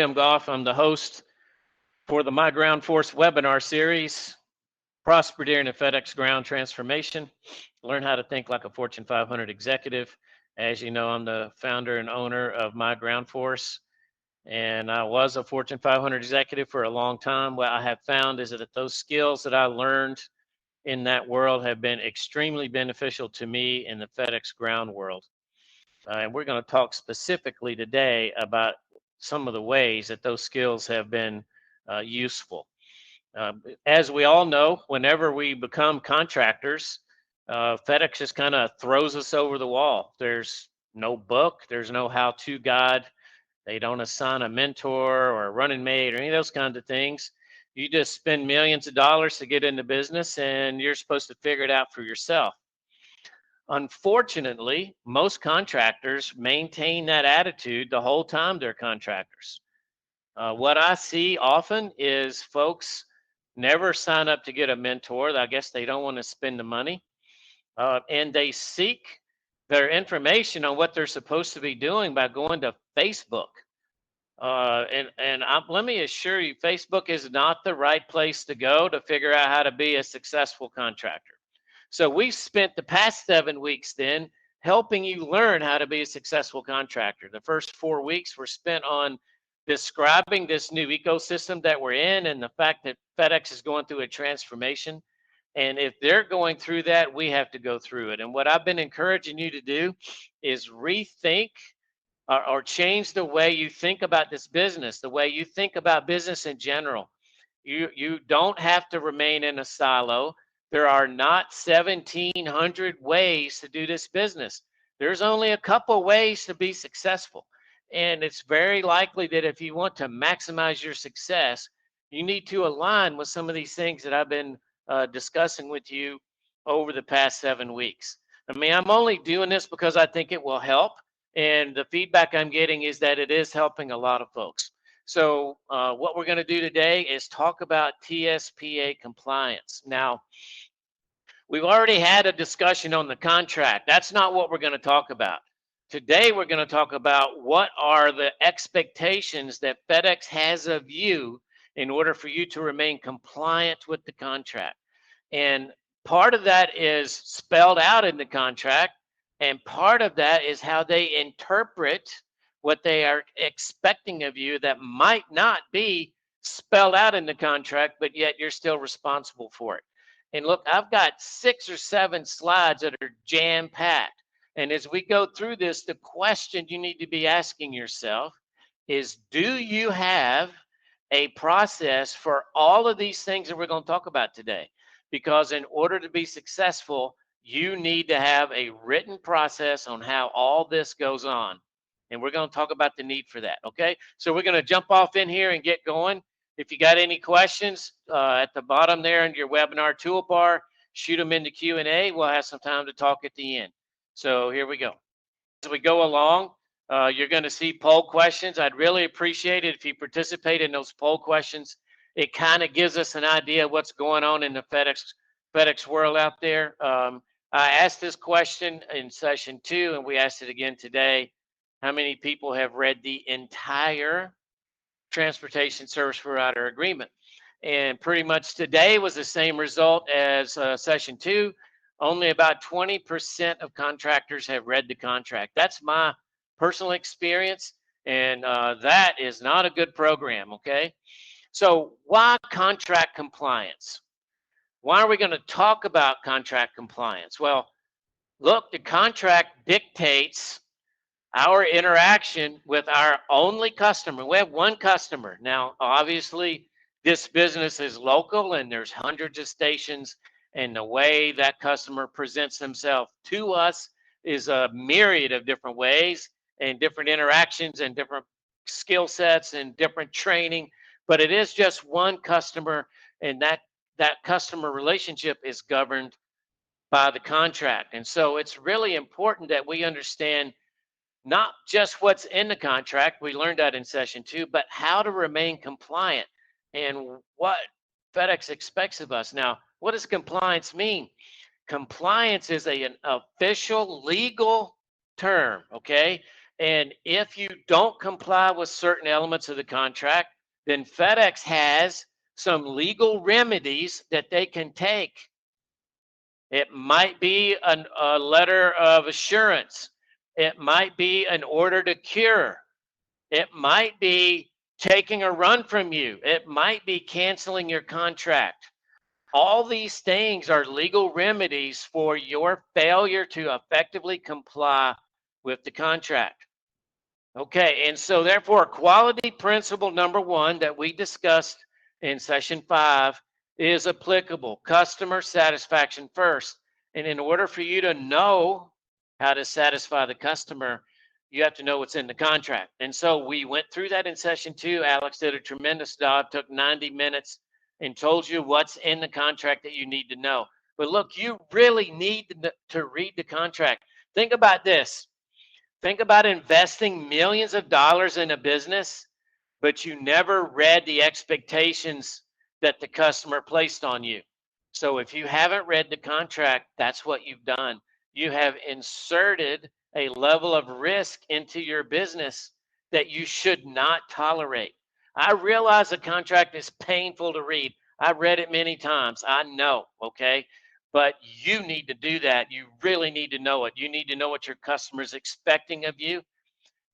I'm Goff. I'm the host for the My Ground Force webinar series, Prosper During the FedEx Ground Transformation. Learn how to think like a Fortune 500 executive. As you know, I'm the founder and owner of My Ground Force, and I was a Fortune 500 executive for a long time. What I have found is that those skills that I learned in that world have been extremely beneficial to me in the FedEx Ground world. And we're going to talk specifically today about some of the ways that those skills have been useful. As we all know, whenever we become contractors, FedEx just kind of throws us over the wall. There's no book, there's no how-to guide. They don't assign a mentor or a running mate or any of those kinds of things. You just spend millions of dollars to get into business, and you're supposed to figure it out for yourself. Unfortunately, most contractors maintain that attitude the whole time they're contractors. What I see often is folks never sign up to get a mentor. I guess they don't want to spend the money. And they seek their information on what they're supposed to be doing by going to Facebook. Let me assure you, Facebook is not the right place to go to figure out how to be a successful contractor. So we spent the past 7 weeks then helping you learn how to be a successful contractor. The first 4 weeks were spent on describing this new ecosystem that we're in and the fact that FedEx is going through a transformation. And if they're going through that, we have to go through it. And what I've been encouraging you to do is rethink or change the way you think about this business, the way you think about business in general. You don't have to remain in a silo. There are not 1,700 ways to do this business. There's only a couple ways to be successful. And it's very likely that if you want to maximize your success, you need to align with some of these things that I've been discussing with you over the past 7 weeks. I mean, I'm only doing this because I think it will help. And the feedback I'm getting is that it is helping a lot of folks. So what we're going to do today is talk about TSPA compliance. Now, we've already had a discussion on the contract. That's not what we're going to talk about. Today, we're going to talk about what are the expectations that FedEx has of you in order for you to remain compliant with the contract. And part of that is spelled out in the contract, and part of that is how they interpret what they are expecting of you that might not be spelled out in the contract, but yet you're still responsible for it. And look, I've got 6 or 7 slides that are jam-packed. And as we go through this, the question you need to be asking yourself is, do you have a process for all of these things that we're going to talk about today? Because in order to be successful, you need to have a written process on how all this goes on. And we're going to talk about the need for that, okay? So we're going to jump off in here and get going. If you got any questions at the bottom there in your webinar toolbar, shoot them into Q&A. We'll have some time to talk at the end. So here we go. As we go along, you're going to see poll questions. I'd really appreciate it if you participate in those poll questions. It kind of gives us an idea of what's going on in the FedEx world out there. I asked this question in session 2, and we asked it again today. How many people have read the entire transportation service provider agreement? And pretty much today was the same result as session 2. Only about 20% of contractors have read the contract. That's my personal experience, and that is not a good program, okay? So why contract compliance? Why are we going to talk about contract compliance? Well, look, the contract dictates our interaction with our only customer. We have one customer. Now, obviously, this business is local and there's hundreds of stations, and the way that customer presents themselves to us is a myriad of different ways and different interactions and different skill sets and different training. But it is just one customer, and that customer relationship is governed by the contract. And so it's really important that we understand not just what's in the contract, we learned that in session 2, but how to remain compliant and what FedEx expects of us. Now, what does compliance mean? Compliance is an official legal term, okay? And if you don't comply with certain elements of the contract, then FedEx has some legal remedies that they can take. It might be a letter of assurance. It might be an order to cure. It might be taking a run from you. It might be canceling your contract. All these things are legal remedies for your failure to effectively comply with the contract. Okay, and so therefore, quality principle number one that we discussed in session 5 is applicable. Customer satisfaction first. And in order for you to know how to satisfy the customer, you have to know what's in the contract. And so we went through that in session 2. Alex did a tremendous job, took 90 minutes and told you what's in the contract that you need to know. But look, you really need to read the contract. Think about this. Think about investing millions of dollars in a business, but you never read the expectations that the customer placed on you. So if you haven't read the contract, that's what you've done. You have inserted a level of risk into your business that you should not tolerate. I realize the contract is painful to read. I read it many times. I know, okay? But you need to do that. You really need to know it. You need to know what your customer is expecting of you.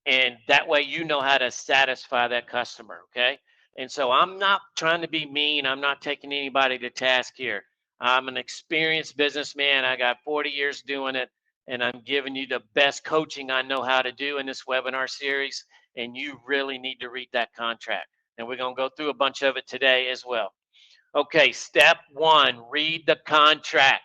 And that way you know how to satisfy that customer. Okay. And so I'm not trying to be mean. I'm not taking anybody to task here. I'm an experienced businessman. I got 40 years doing it. And I'm giving you the best coaching I know how to do in this webinar series. And you really need to read that contract. And we're going to go through a bunch of it today as well. Okay, step one, read the contract.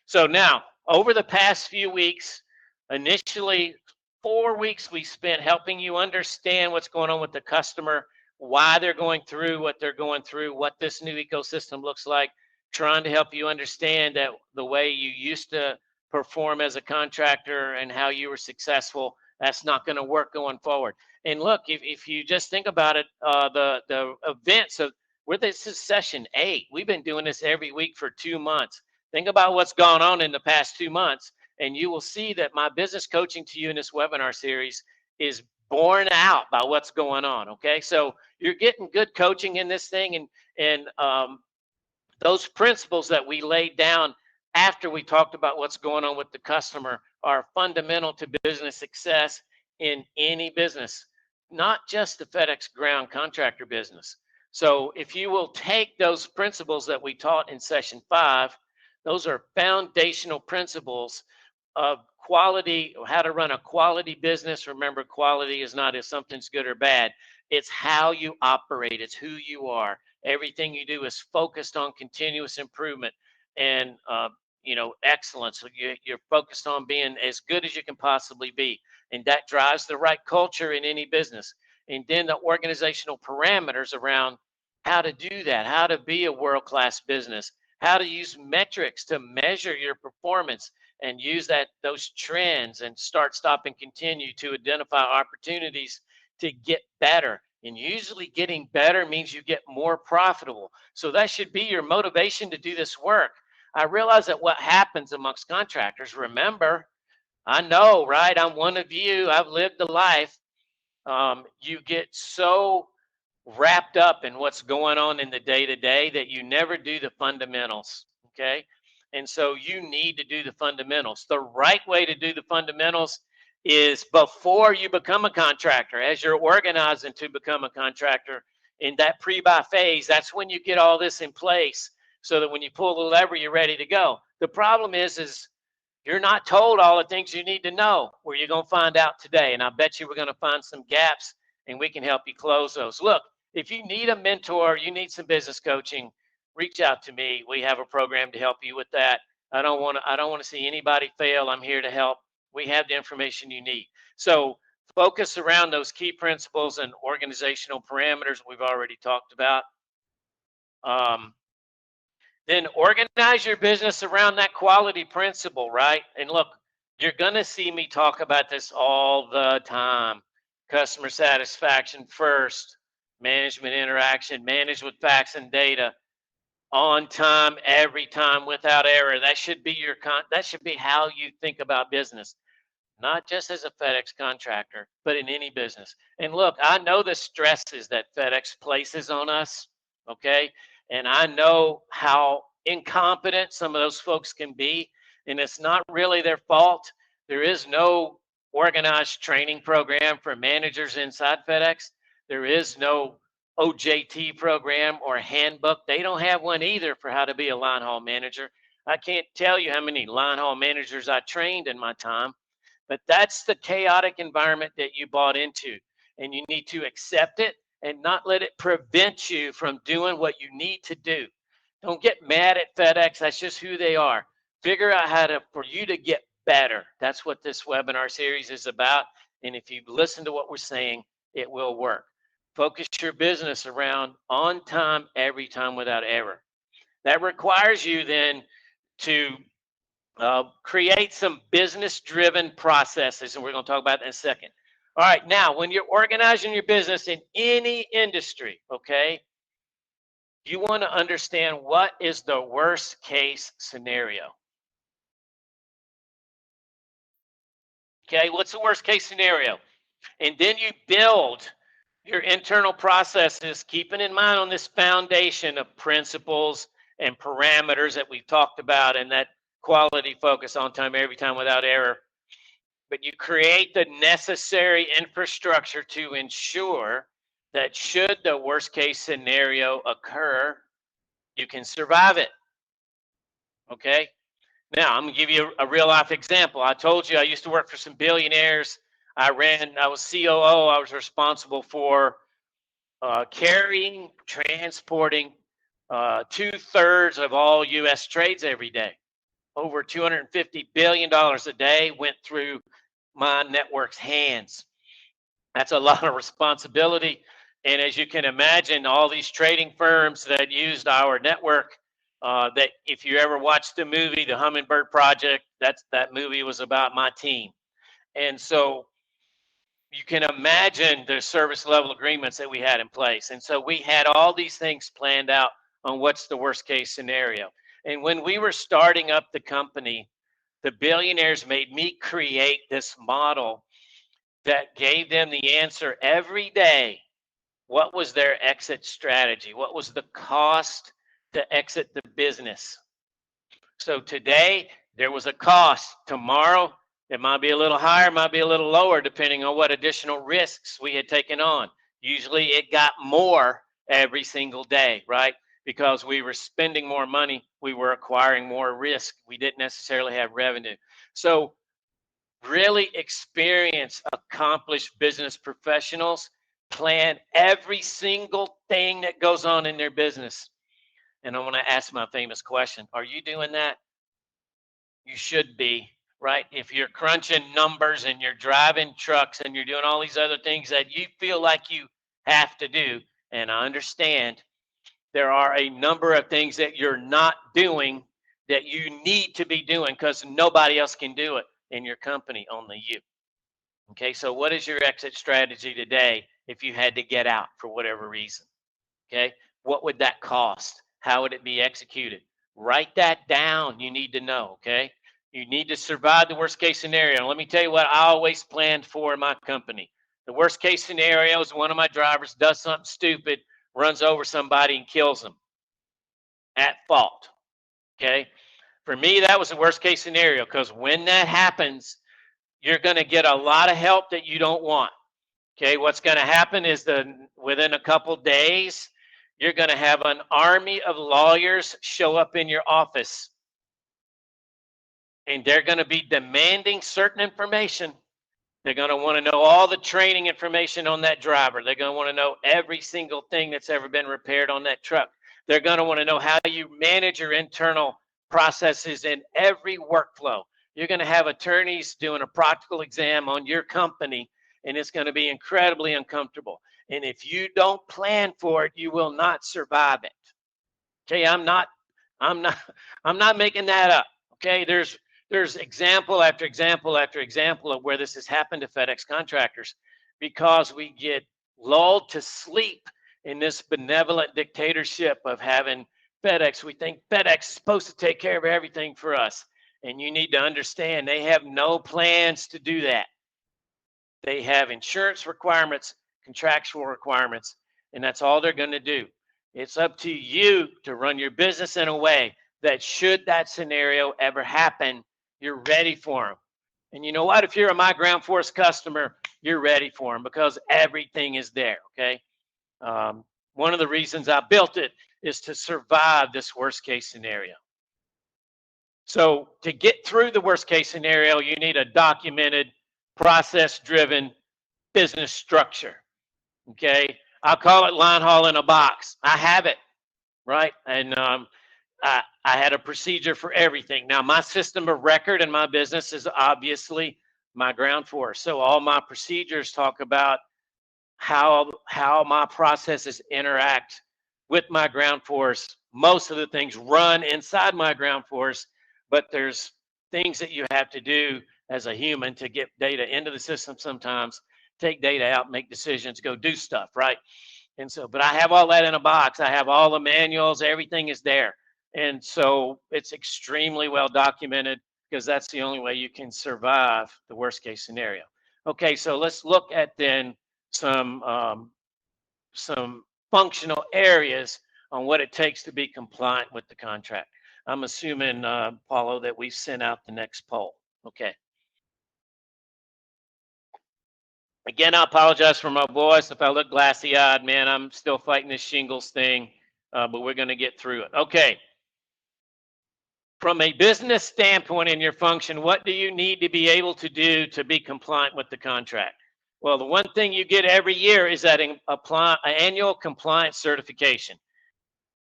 So now, over the past few weeks, initially 4 weeks we spent helping you understand what's going on with the customer, why they're going through what they're going through, what this new ecosystem looks like, trying to help you understand that the way you used to perform as a contractor and how you were successful, that's not going to work going forward. And look, if you just think about it, the events of this is session 8. We've been doing this every week for 2 months. Think about what's gone on in the past 2 months, and you will see that my business coaching to you in this webinar series is borne out by what's going on. Okay, so you're getting good coaching in this thing, and those principles that we laid down after we talked about what's going on with the customer are fundamental to business success in any business, not just the FedEx ground contractor business. So if you will take those principles that we taught in session 5, those are foundational principles of quality, how to run a quality business. Remember, quality is not if something's good or bad. It's how you operate. It's who you are. Everything you do is focused on continuous improvement and excellence. So you're focused on being as good as you can possibly be, and that drives the right culture in any business. And then the organizational parameters around how to do that, how to be a world-class business, how to use metrics to measure your performance and use those trends and start, stop, and continue to identify opportunities to get better. And usually getting better means you get more profitable. So that should be your motivation to do this work. I realize that what happens amongst contractors, remember, I know, right? I'm one of you. I've lived the life. You get so wrapped up in what's going on in the day-to-day that you never do the fundamentals. Okay. And so you need to do the fundamentals. The right way to do the fundamentals is before you become a contractor, as you're organizing to become a contractor. In that pre-buy phase, that's when you get all this in place so that when you pull the lever, you're ready to go. The problem is you're not told all the things you need to know. Where you're going to find out today. And I bet you we're going to find some gaps and we can help you close those. Look, if you need a mentor, you need some business coaching, reach out to me. We have a program to help you with that. I don't want to see anybody fail. I'm here to help. We have the information you need. So focus around those key principles and organizational parameters we've already talked about. Then organize your business around that quality principle, right? And look, you're going to see me talk about this all the time. Customer satisfaction first, management interaction, manage with facts and data, on time, every time, without error. That should be that should be how you think about business. not just as a FedEx contractor, but in any business. And look, I know the stresses that FedEx places on us, okay? And I know how incompetent some of those folks can be, and it's not really their fault. There is no organized training program for managers inside FedEx. There is no OJT program or handbook. They don't have one either for how to be a line haul manager. I can't tell you how many line haul managers I trained in my time, but that's the chaotic environment that you bought into. And you need to accept it and not let it prevent you from doing what you need to do. Don't get mad at FedEx. That's just who they are. Figure out how to for you to get better. That's what this webinar series is about. And if you listen to what we're saying, it will work. Focus your business around on time, every time without error. That requires you then to create some business driven processes, and we're going to talk about that in a second. All right, now when you're organizing your business in any industry, okay, you want to understand what is the worst case scenario. Okay, what's the worst case scenario? And then you build your internal processes, keeping in mind on this foundation of principles and parameters that we've talked about, and that quality focus on time, every time without error. But you create the necessary infrastructure to ensure that should the worst case scenario occur, you can survive it. Okay. Now, I'm going to give you a real life example. I told you I used to work for some billionaires. I was COO. I was responsible for carrying, transporting 2/3 of all U.S. trades every day. Over $250 billion a day went through my network's hands. That's a lot of responsibility. And as you can imagine, all these trading firms that used our network, that if you ever watched the movie, The Hummingbird Project, that movie was about my team. And so you can imagine the service level agreements that we had in place. And so we had all these things planned out on what's the worst case scenario. And when we were starting up the company, the billionaires made me create this model that gave them the answer every day. What was their exit strategy? What was the cost to exit the business? So today, there was a cost. Tomorrow, it might be a little higher, might be a little lower, depending on what additional risks we had taken on. Usually it got more every single day, right? Because we were spending more money, we were acquiring more risk. We didn't necessarily have revenue. So really experienced, accomplished business professionals plan every single thing that goes on in their business. And I want to ask my famous question. Are you doing that? You should be, right? If you're crunching numbers and you're driving trucks and you're doing all these other things that you feel like you have to do, and I understand there are a number of things that you're not doing that you need to be doing because nobody else can do it in your company, only you. Okay, so what is your exit strategy today if you had to get out for whatever reason? Okay, what would that cost? How would it be executed? Write that down. You need to know. Okay, you need to survive the worst case scenario. And let me tell you what I always planned for in my company. The worst case scenario is one of my drivers does something stupid, runs over somebody and kills them at fault. Okay, for me, that was the worst case scenario because when that happens, you're going to get a lot of help that you don't want. Okay, what's going to happen is within a couple days, you're going to have an army of lawyers show up in your office. And they're going to be demanding certain information. They're going to want to know all the training information on that driver. They're going to want to know every single thing that's ever been repaired on that truck. They're going to want to know how you manage your internal processes in every workflow. You're going to have attorneys doing a practical exam on your company, and it's going to be incredibly uncomfortable. And if you don't plan for it, you will not survive it. Okay, I'm not making that up. Okay, there's example after example after example of where this has happened to FedEx contractors because we get lulled to sleep in this benevolent dictatorship of having FedEx. We think FedEx is supposed to take care of everything for us. And you need to understand they have no plans to do that. They have insurance requirements, contractual requirements, and that's all they're going to do. It's up to you to run your business in a way that should that scenario ever happen, you're ready for them. And you know what? If you're a mygroundforce customer, you're ready for them because everything is there. Okay. One of the reasons I built it is to survive this worst case scenario. So to get through the worst case scenario, you need a documented, process driven business structure. Okay. I'll call it line haul in a box. I have it. Right. And I had a procedure for everything. Now, my system of record in my business is obviously mygroundforce. So all my procedures talk about how my processes interact with mygroundforce. Most of the things run inside mygroundforce, but there's things that you have to do as a human to get data into the system sometimes, take data out, make decisions, go do stuff, right? And so, but I have all that in a box. I have all the manuals, everything is there. And so it's extremely well documented because that's the only way you can survive the worst case scenario. Okay, so let's look at then some functional areas on what it takes to be compliant with the contract. I'm assuming, Paulo, that we've sent out the next poll. Okay. Again, I apologize for my voice. If I look glassy-eyed, man, I'm still fighting this shingles thing, but we're going to get through it. Okay. From a business standpoint in your function, what do you need to be able to do to be compliant with the contract? Well, the one thing you get every year is that annual compliance certification.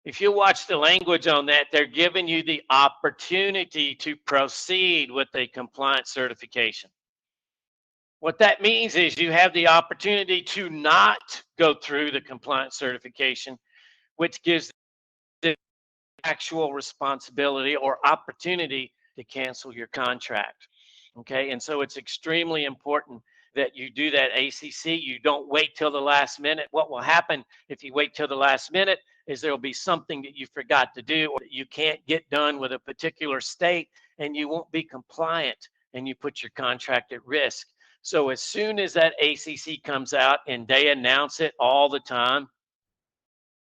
If you watch the language on that, they're giving you the opportunity to proceed with a compliance certification. What that means is you have the opportunity to not go through the compliance certification, which gives the actual responsibility or opportunity to cancel your contract. Okay, and so it's extremely important that you do that ACC. You don't wait till the last minute. What will happen if you wait till the last minute is there will be something that you forgot to do or that you can't get done with a particular state and you won't be compliant and you put your contract at risk. So as soon as that ACC comes out, and they announce it all the time,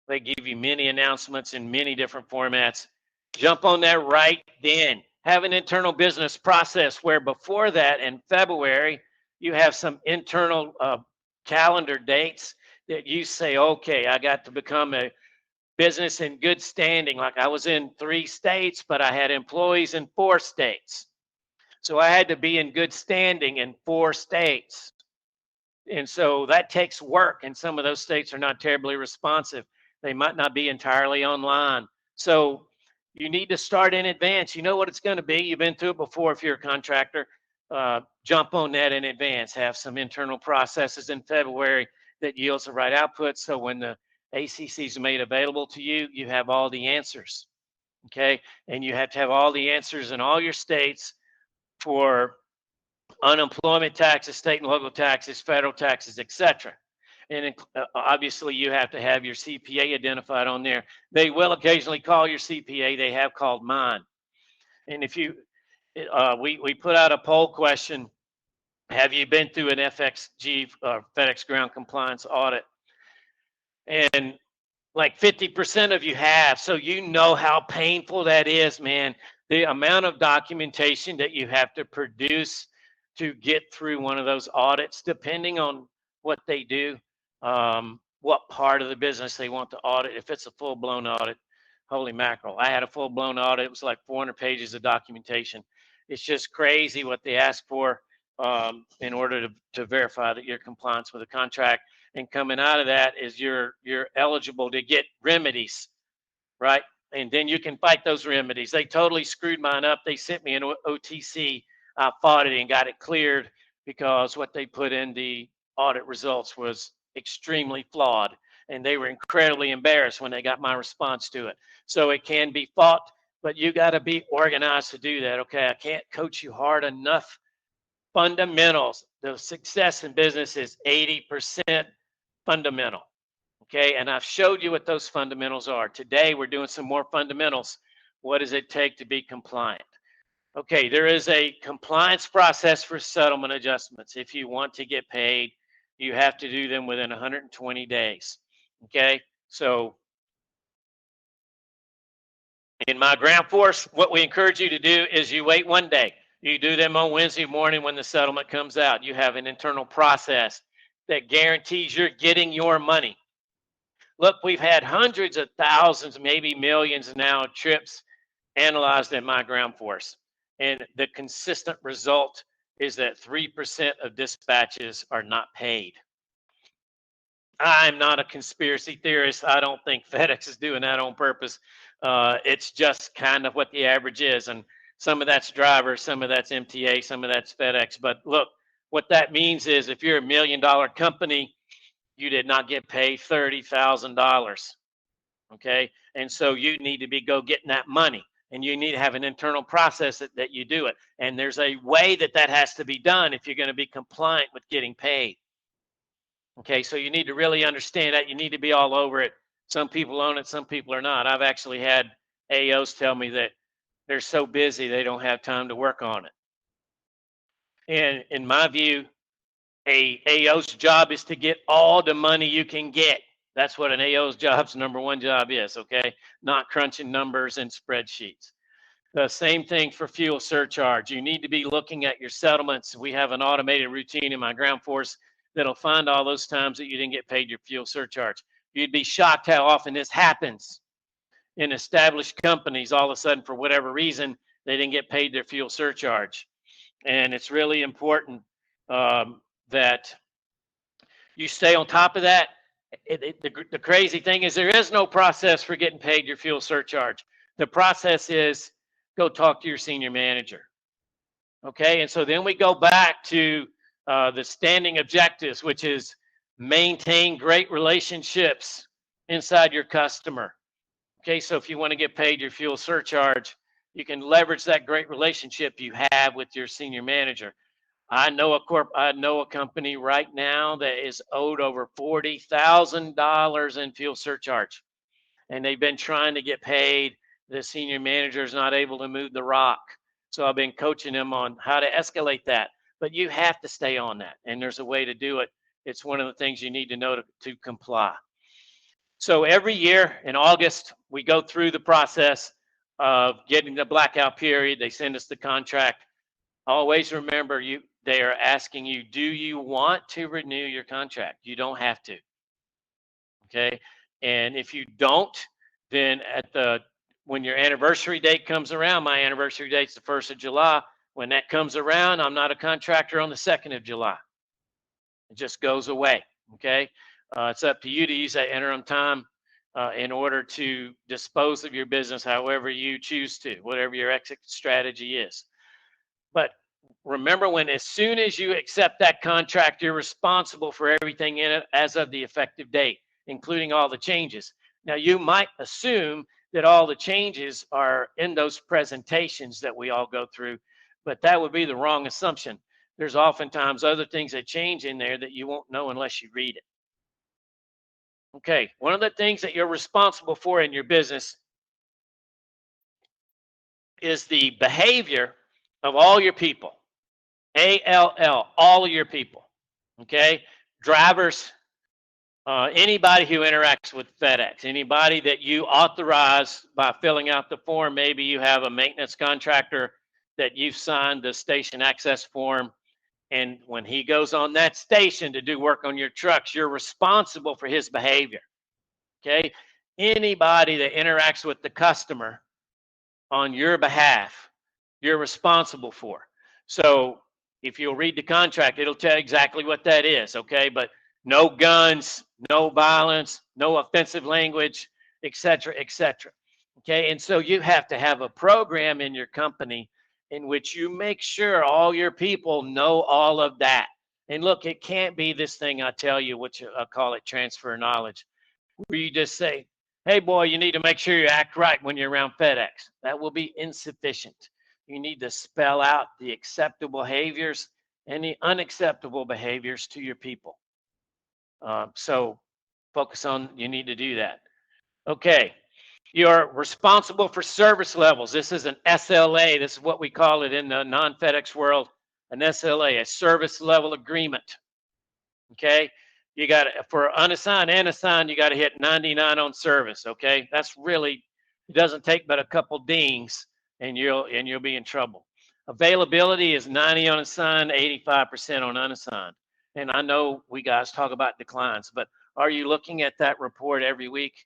they give you many announcements in many different formats. Jump on that right then. Have an internal business process where before that in February, you have some internal calendar dates that you say, okay, I got to become a business in good standing. Like I was in 3 states, but I had employees in 4 states. So I had to be in good standing in 4 states. And so that takes work. And some of those states are not terribly responsive. They might not be entirely online. So you need to start in advance. You know what it's going to be. You've been through it before if you're a contractor. Jump on that in advance. Have some internal processes in February that yields the right output. So when the ACC is made available to you, you have all the answers. Okay. And you have to have all the answers in all your states for unemployment taxes, state and local taxes, federal taxes, etc. And obviously, you have to have your CPA identified on there. They will occasionally call your CPA. They have called mine. And if you, we put out a poll question: have you been through an FXG FedEx Ground Compliance audit? And like 50% of you have, so you know how painful that is, man. The amount of documentation that you have to produce to get through one of those audits, depending on what they do, what part of the business they want to audit. If it's a full-blown audit, holy mackerel. I had a full-blown audit. It was like 400 pages of documentation. It's just crazy what they ask for in order to verify that you're compliant with the contract. And coming out of that is you're eligible to get remedies, right? And then you can fight those remedies. They totally screwed mine up. They sent me an OTC. I fought it and got it cleared because what they put in the audit results was extremely flawed. And they were incredibly embarrassed when they got my response to it. So it can be fought, but you got to be organized to do that. Okay, I can't coach you hard enough. Fundamentals. The success in business is 80% fundamental. Okay, and I've showed you what those fundamentals are. Today, we're doing some more fundamentals. What does it take to be compliant? Okay, there is a compliance process for settlement adjustments. If you want to get paid, you have to do them within 120 days. Okay, so in my ground force, what we encourage you to do is you wait one day. You do them on Wednesday morning when the settlement comes out. You have an internal process that guarantees you're getting your money. Look, we've had hundreds of thousands, maybe millions now of trips analyzed in my ground force. And the consistent result is that 3% of dispatches are not paid. I'm not a conspiracy theorist. I don't think FedEx is doing that on purpose. It's just kind of what the average is. And some of that's drivers, some of that's MTA, some of that's FedEx. But look, what that means is if you're $1 million company, you did not get paid $30,000. Okay. And so you need to be go getting that money, and you need to have an internal process that you do it. And there's a way that that has to be done if you're going to be compliant with getting paid. Okay, so you need to really understand that. You need to be all over it. Some people own it, some people are not. I've actually had AOs tell me that they're so busy they don't have time to work on it. And in my view, a AO's job is to get all the money you can get. That's what an AO's job's number one job is, okay? Not crunching numbers and spreadsheets. The same thing for fuel surcharge. You need to be looking at your settlements. We have an automated routine in my ground force that'll find all those times that you didn't get paid your fuel surcharge. You'd be shocked how often this happens in established companies. All of a sudden, for whatever reason, they didn't get paid their fuel surcharge. And it's really important that you stay on top of that. The crazy thing is there is no process for getting paid your fuel surcharge. The process is go talk to your senior manager. Okay, and so then we go back to the standing objectives, which is maintain great relationships inside your customer. Okay, so if you want to get paid your fuel surcharge, you can leverage that great relationship you have with your senior manager. I know a company right now that is owed over $40,000 in fuel surcharge, and they've been trying to get paid. The senior manager is not able to move the rock. So I've been coaching them on how to escalate that. But you have to stay on that, and there's a way to do it. It's one of the things you need to know to comply. So every year in August, we go through the process of getting the blackout period. They send us the contract. Always remember, they are asking you, do you want to renew your contract? You don't have to. Okay. And if you don't, then when your anniversary date comes around, my anniversary date's the 1st of July. When that comes around, I'm not a contractor on the 2nd of July. It just goes away. Okay. It's up to you to use that interim time in order to dispose of your business however you choose to, whatever your exit strategy is. But remember, as soon as you accept that contract, you're responsible for everything in it as of the effective date, including all the changes. Now, you might assume that all the changes are in those presentations that we all go through, but that would be the wrong assumption. There's oftentimes other things that change in there that you won't know unless you read it. Okay, one of the things that you're responsible for in your business is the behavior of all your people. ALL, all of your people. Okay, drivers, anybody who interacts with FedEx, anybody that you authorize by filling out the form. Maybe you have a maintenance contractor that you've signed the station access form, and when he goes on that station to do work on your trucks, you're responsible for his behavior. Okay, anybody that interacts with the customer on your behalf, you're responsible for. So if you'll read the contract, it'll tell you exactly what that is, okay? But no guns, no violence, no offensive language, et cetera, okay? And so you have to have a program in your company in which you make sure all your people know all of that. And look, it can't be this thing I tell you, which I call it transfer knowledge, where you just say, hey, boy, you need to make sure you act right when you're around FedEx. That will be insufficient. You need to spell out the acceptable behaviors and the unacceptable behaviors to your people. So focus on, you need to do that. Okay. You're responsible for service levels. This is an SLA. This is what we call it in the non-FedEx world, an SLA, a service level agreement. Okay. You got to, for unassigned and assigned, you got to hit 99 on service. Okay. That's really, it doesn't take but a couple dings and you'll be in trouble. Availability is 90 on assigned, 85% on unassigned. And I know we guys talk about declines, but are you looking at that report every week?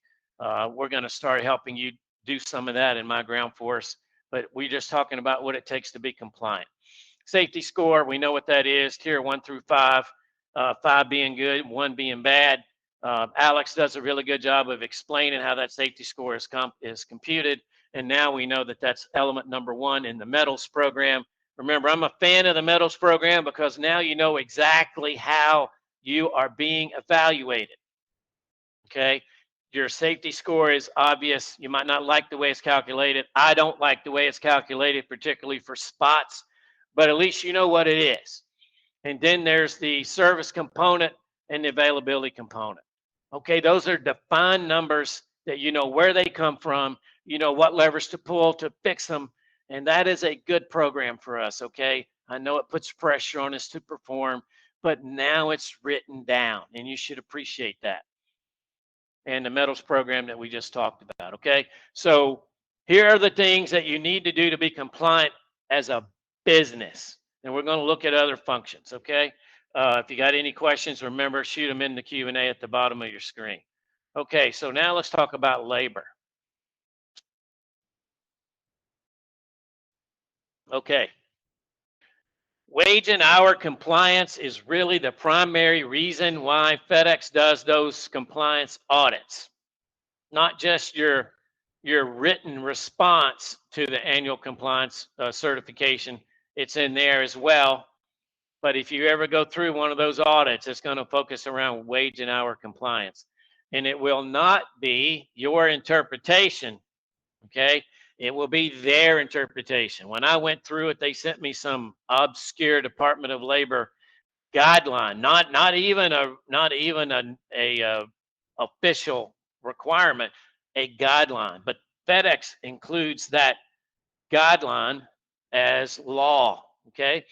We're going to start helping you do some of that in my ground force, but we're just talking about what it takes to be compliant. Safety score, we know what that is, tier 1 through 5, 5 being good, 1 being bad. Alex does a really good job of explaining how that safety score is computed. And now we know that that's element number 1 in the metals program. Remember, I'm a fan of the metals program because now you know exactly how you are being evaluated. Okay. Your safety score is obvious. You might not like the way it's calculated. I don't like the way it's calculated, particularly for spots, but at least you know what it is. And then there's the service component and the availability component. Okay, those are defined numbers that you know where they come from, you know what levers to pull to fix them, and that is a good program for us, okay? I know it puts pressure on us to perform, but now it's written down, and you should appreciate that. And the metals program that we just talked about, okay? So here are the things that you need to do to be compliant as a business. And we're going to look at other functions, okay? If you got any questions, remember, shoot them in the Q&A at the bottom of your screen. Okay, so now let's talk about labor. Okay. Wage and hour compliance is really the primary reason why FedEx does those compliance audits, not just your written response to the annual compliance certification. It's in there as well. But if you ever go through one of those audits, it's going to focus around wage and hour compliance. And it will not be your interpretation, okay? It will be their interpretation. When I went through it, they sent me some obscure Department of Labor guideline, not even a official requirement, a guideline. But FedEx includes that guideline as law, okay?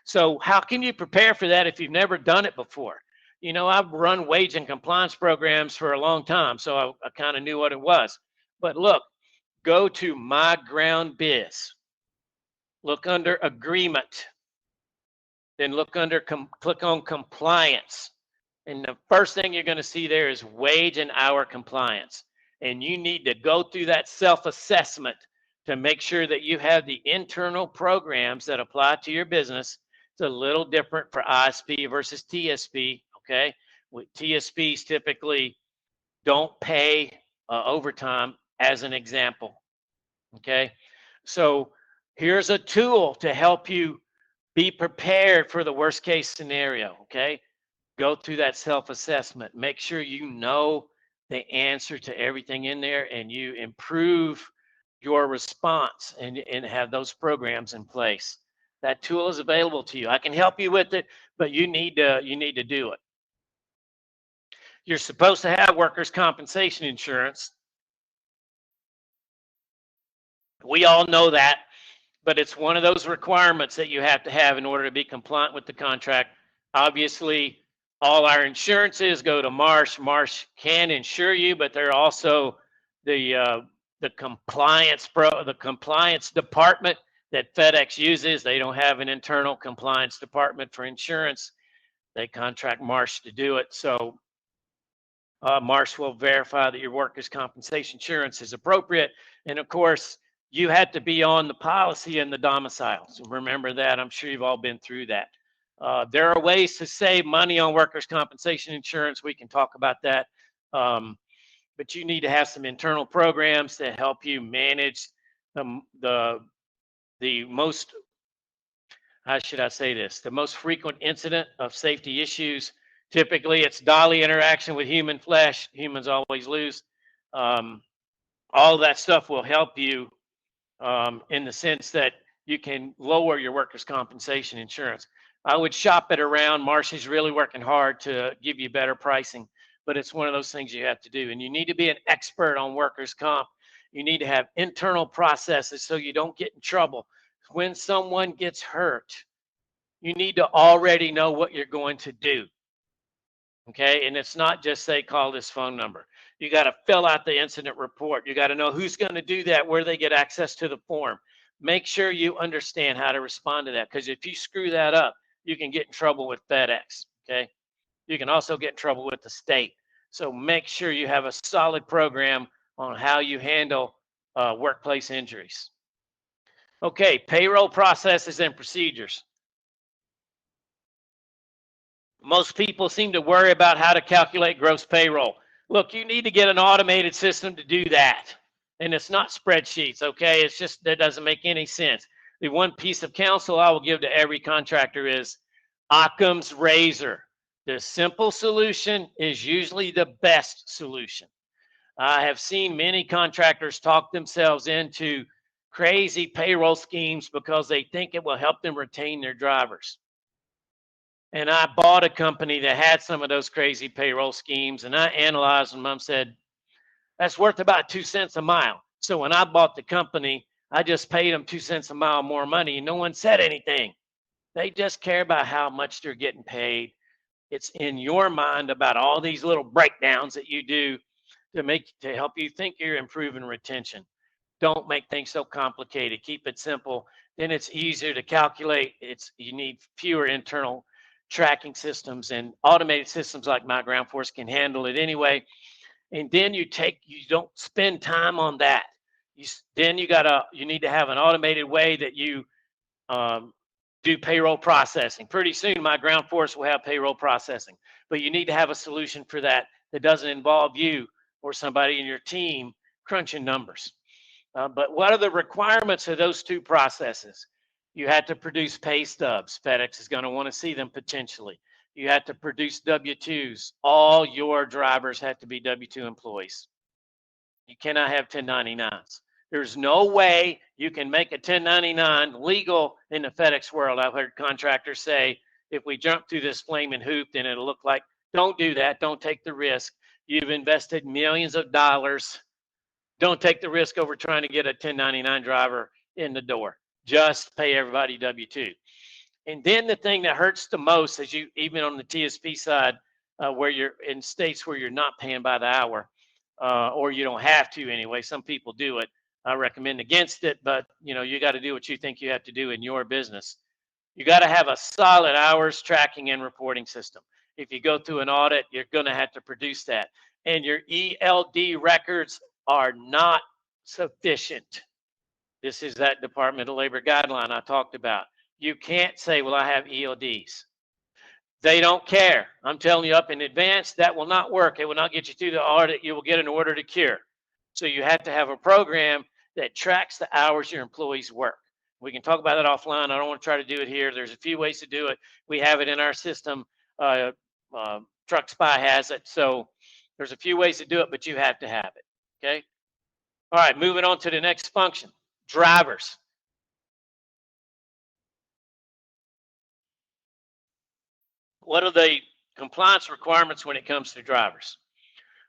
So how can you prepare for that if you've never done it before? You know, I've run wage and compliance programs for a long time, so I kind of knew what it was. But look, go to My Ground Biz, look under agreement, then look under, click on compliance. And the first thing you're going to see there is wage and hour compliance. And you need to go through that self-assessment to make sure that you have the internal programs that apply to your business. It's a little different for ISP versus TSP, okay? TSPs typically don't pay overtime, as an example, okay? So here's a tool to help you be prepared for the worst case scenario, okay? Go through that self-assessment. Make sure you know the answer to everything in there and you improve your response and have those programs in place. That tool is available to you. I can help you with it, but you need to do it. You're supposed to have workers' compensation insurance. We all know that, but it's one of those requirements that you have to have in order to be compliant with the contract. Obviously, all our insurances go to Marsh. Marsh can insure you, but they're also the compliance department that FedEx uses. They don't have an internal compliance department for insurance. They contract Marsh to do it. So Marsh will verify that your workers' compensation insurance is appropriate. And of course, you had to be on the policy and the domicile. So remember that. I'm sure you've all been through that. There are ways to save money on workers' compensation insurance. We can talk about that. But you need to have some internal programs to help you manage the most, how should I say this, the most frequent incident of safety issues. Typically, it's dolly interaction with human flesh. Humans always lose. All that stuff will help you in the sense that you can lower your workers' compensation insurance. I would shop it around. Marsh is really working hard to give you better pricing, but it's one of those things you have to do. And you need to be an expert on workers' comp You need to have internal processes so you don't get in trouble. When someone gets hurt, you need to already know what you're going to do. Okay, and it's not just say call this phone number. You got to fill out the incident report. You got to know who's going to do that, where they get access to the form. Make sure you understand how to respond to that, because if you screw that up, you can get in trouble with FedEx. Okay, you can also get in trouble with the state. So make sure you have a solid program on how you handle workplace injuries. Okay, payroll processes and procedures. Most people seem to worry about how to calculate gross payroll. Look, you need to get an automated system to do that. And it's not spreadsheets, okay? It's just, that doesn't make any sense. The one piece of counsel I will give to every contractor is Occam's razor. The simple solution is usually the best solution. I have seen many contractors talk themselves into crazy payroll schemes because they think it will help them retain their drivers. And I bought a company that had some of those crazy payroll schemes, and I analyzed them. I said, that's worth about 2 cents a mile. So when I bought the company, I just paid them 2 cents a mile more money, and no one said anything. They just care about how much they're getting paid. It's in your mind about all these little breakdowns that you do to help you think you're improving retention. Don't make things so complicated. Keep it simple. Then it's easier to calculate. You need fewer internal tracking systems, and automated systems like mygroundforce can handle it anyway. And then you don't spend time on that. You need to have an automated way that you do payroll processing. Pretty soon, mygroundforce will have payroll processing, but you need to have a solution for that doesn't involve you or somebody in your team crunching numbers. But what are the requirements of those two processes? You had to produce pay stubs. FedEx is going to want to see them potentially. You had to produce W-2s. All your drivers have to be W-2 employees. You cannot have 1099s. There's no way you can make a 1099 legal in the FedEx world. I've heard contractors say, if we jump through this flaming hoop, then it'll look like, don't do that. Don't take the risk. You've invested millions of dollars. Don't take the risk over trying to get a 1099 driver in the door. Just pay everybody W-2. And then the thing that hurts the most is even on the TSP side, where you're in states where you're not paying by the hour, or you don't have to anyway. Some people do it. I recommend against it, but you got to do what you think you have to do in your business. You got to have a solid hours tracking and reporting system. If you go through an audit, you're going to have to produce that. And your ELD records are not sufficient. This is that Department of Labor guideline I talked about. You can't say, well, I have ELDs. They don't care. I'm telling you up in advance, that will not work. It will not get you through the audit. You will get an order to cure. So you have to have a program that tracks the hours your employees work. We can talk about that offline. I don't want to try to do it here. There's a few ways to do it. We have it in our system. Truck Spy has it. So there's a few ways to do it, but you have to have it. Okay. All right. Moving on to the next function, drivers. What are the compliance requirements when it comes to drivers?